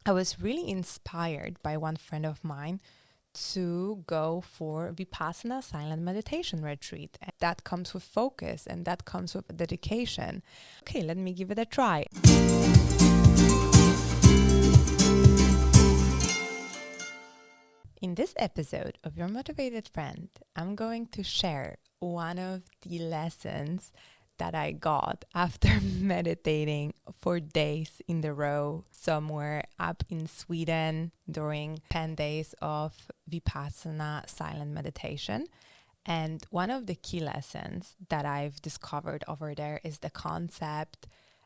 I was really inspired by one friend of mine to go for Vipassana silent meditation retreat. And that comes with focus and that comes with dedication. Okay, let me give it a try. In this episode of Your Motivated Friend, I'm going to share one of the lessons that I got after meditating for days in a row somewhere up in Sweden during 10 days of Vipassana silent meditation. And one of the key lessons that I've discovered over there is the concept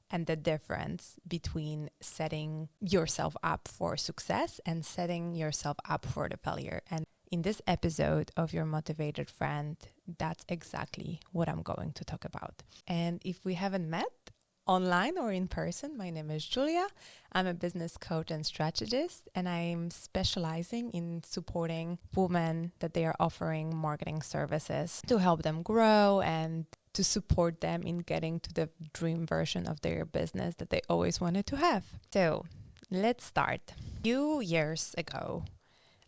and the difference between setting yourself up for success and setting yourself up for the failure. And in this episode of Your Motivated Friend, that's exactly what I'm going to talk about. And if we haven't met online or in person, my name is Julia. I'm a business coach and strategist, and I'm specializing in supporting women that they are offering marketing services to help them grow and to support them in getting to the dream version of their business that they always wanted to have. So let's start. A few years ago,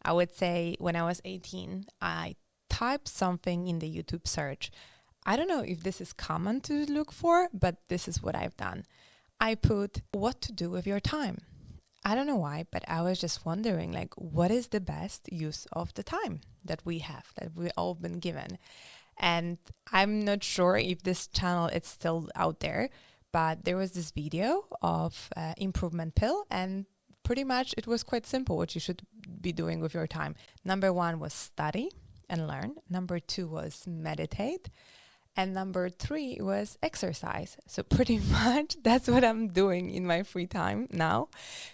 I would say when I was 18, I typed something in the YouTube search. I don't know if this is common to look for, but this is what I've done. I put what to do with your time. I don't know why, but I was just wondering, like, what is the best use of the time that we have, that we've all been given? And I'm not sure if this channel is still out there, but there was this video of improvement pill, and pretty much it was quite simple what you should be doing with your time. Number 1 was study and learn. Number 2 was meditate. And number 3 was exercise. So pretty much that's what I'm doing in my free time now,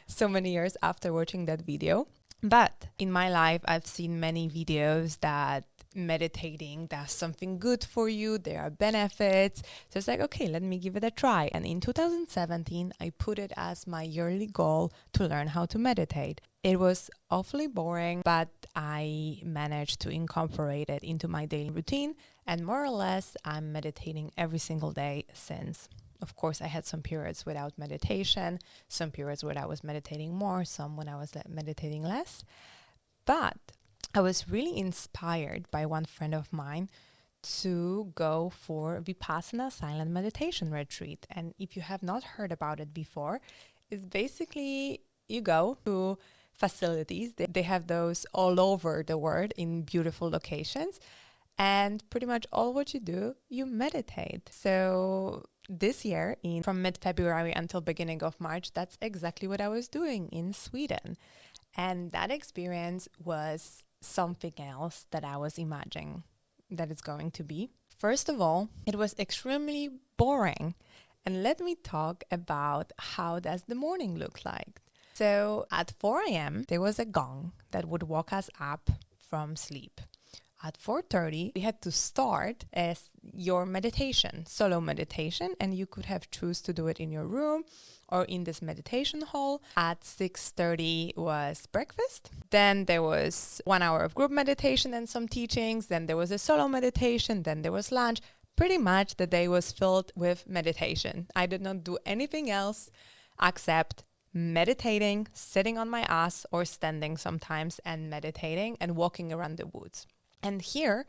so many years after watching that video. But in my life, I've seen many videos that meditating does something good for you. There are benefits. So it's like, okay, let me give it a try. And in 2017, I put it as my yearly goal to learn how to meditate. It was awfully boring, but I managed to incorporate it into my daily routine. And more or less, I'm meditating every single day since. Of course, I had some periods without meditation, some periods where I was meditating more, some when I was meditating less. But I was really inspired by one friend of mine to go for Vipassana silent meditation retreat. And if you have not heard about it before, it's basically you go to facilities. They have those all over the world in beautiful locations. And pretty much all what you do, you meditate. So this year, from mid-February until beginning of March, that's exactly what I was doing in Sweden. And that experience was something else that I was imagining that it's going to be. First of all, it was extremely boring. And let me talk about how does the morning look like. So at 4 a.m., there was a gong that would wake us up from sleep. At 4:30, we had to start as your meditation, solo meditation, and you could have choose to do it in your room or in this meditation hall. At 6:30 was breakfast. Then there was 1 hour of group meditation and some teachings. Then there was a solo meditation. Then there was lunch. Pretty much the day was filled with meditation. I did not do anything else except meditating, sitting on my ass or standing sometimes and meditating and walking around the woods. And here,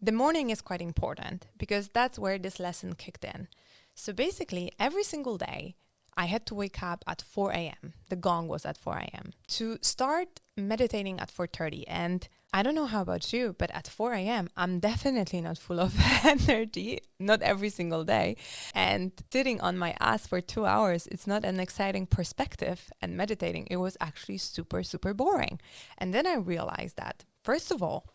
the morning is quite important because that's where this lesson kicked in. So basically, every single day, I had to wake up at 4 a.m. The gong was at 4 a.m. to start meditating at 4:30. And I don't know how about you, but at 4 a.m., I'm definitely not full of energy, not every single day. And sitting on my ass for 2 hours, it's not an exciting perspective. And meditating, it was actually super, super boring. And then I realized that, first of all,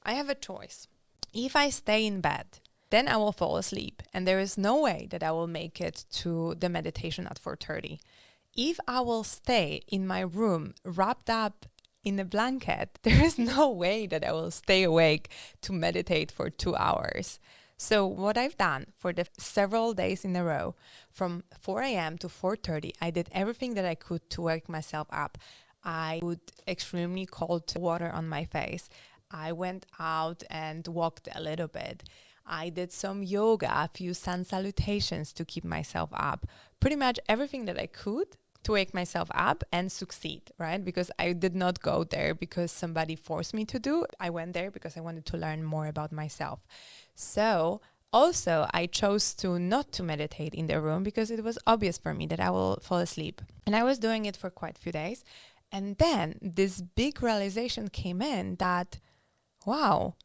I have a choice. If I stay in bed, then I will fall asleep, and there is no way that I will make it to the meditation at 4:30. If I will stay in my room wrapped up in a blanket, there is no way that I will stay awake to meditate for 2 hours. So what I've done for the several days in a row, from 4 a.m. to 4:30, I did everything that I could to wake myself up. I put extremely cold water on my face. I went out and walked a little bit. I did some yoga, a few sun salutations to keep myself up. Pretty much everything that I could to wake myself up and succeed, right? Because I did not go there because somebody forced me to do. I went there because I wanted to learn more about myself. So also, I chose to not to meditate in the room because it was obvious for me that I will fall asleep. And I was doing it for quite a few days. And then this big realization came in that, wow,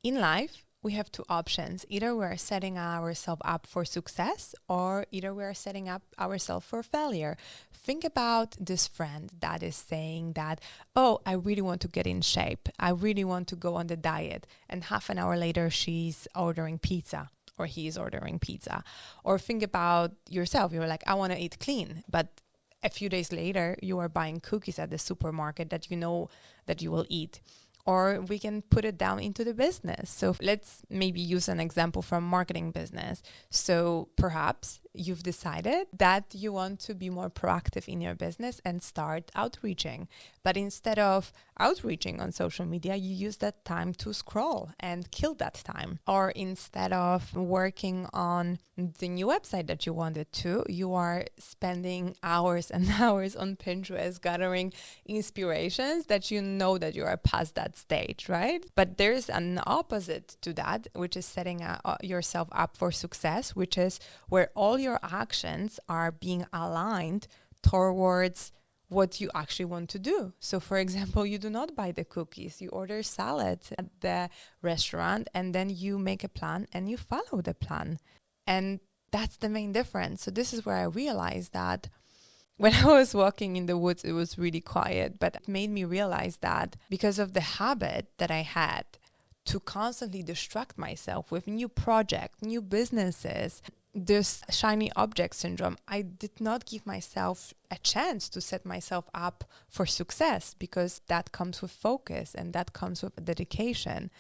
in life, we have two options. Either we're setting ourselves up for success or either we're setting up ourselves for failure. Think about this friend that is saying that, oh, I really want to get in shape. I really want to go on the diet. And half an hour later, she's ordering pizza or he's ordering pizza. Or think about yourself. You're like, I want to eat clean. But a few days later, you are buying cookies at the supermarket that you know that you will eat. Or we can put it down into the business. So let's maybe use an example from marketing business. So perhaps you've decided that you want to be more proactive in your business and start outreaching. But instead of outreaching on social media, you use that time to scroll and kill that time. Or instead of working on the new website that you wanted to, you are spending hours and hours on Pinterest gathering inspirations that you know that you are past that stage, right? But there's an opposite to that, which is setting yourself up for success, which is where all your actions are being aligned towards what you actually want to do. So for example, you do not buy the cookies, you order salad at the restaurant, and then you make a plan and you follow the plan. And that's the main difference. So this is where I realized that when I was walking in the woods, it was really quiet, but it made me realize that because of the habit that I had to constantly distract myself with new projects, new businesses, this shiny object syndrome, I did not give myself a chance to set myself up for success because that comes with focus and that comes with dedication.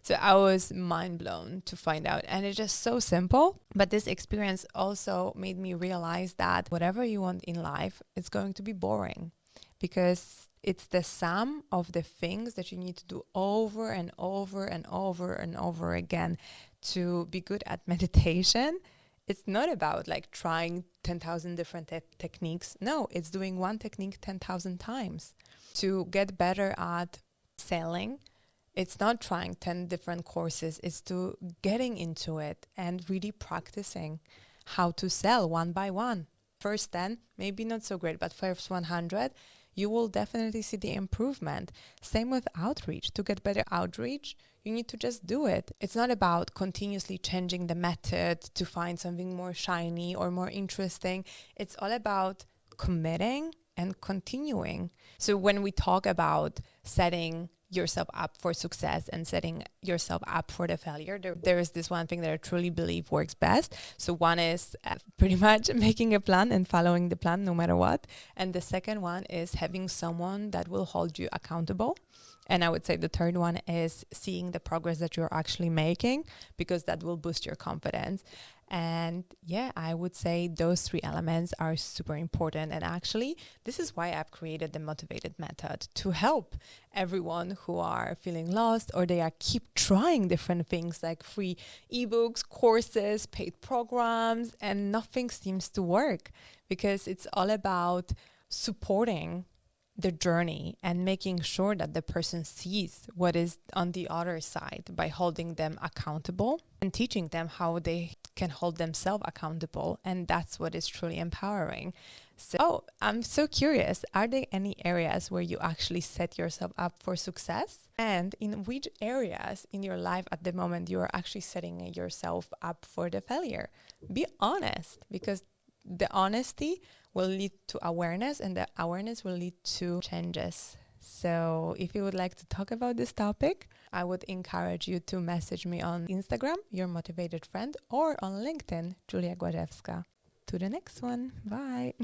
So I was mind blown to find out. And it's just so simple. But this experience also made me realize that whatever you want in life, it's going to be boring because it's the sum of the things that you need to do over and over and over and over again to be good at meditation. It's not about like trying 10,000 different techniques. No, it's doing one technique 10,000 times. To get better at selling, it's not trying 10 different courses. It's to getting into it and really practicing how to sell one by one. First 10, maybe not so great, but first 100, you will definitely see the improvement. Same with outreach. To get better outreach, you need to just do it. It's not about continuously changing the method to find something more shiny or more interesting. It's all about committing and continuing. So when we talk about setting yourself up for success and setting yourself up for the failure, there is this one thing that I truly believe works best. So one is pretty much making a plan and following the plan no matter what. And the second one is having someone that will hold you accountable. And I would say the third one is seeing the progress that you're actually making, because that will boost your confidence. And yeah, I would say those three elements are super important. And actually, this is why I've created the Motivated Method, to help everyone who are feeling lost or they are keep trying different things like free ebooks, courses, paid programs, and nothing seems to work, because it's all about supporting the journey and making sure that the person sees what is on the other side by holding them accountable and teaching them how they can hold themselves accountable. And that's what is truly empowering. So I'm so curious, are there any areas where you actually set yourself up for success? And in which areas in your life at the moment you are actually setting yourself up for the failure? Be honest, because the honesty will lead to awareness, and the awareness will lead to changes. So if you would like to talk about this topic, I would encourage you to message me on Instagram, Your Motivated Friend, or on LinkedIn, Julia Głażewska. To the next one. Bye.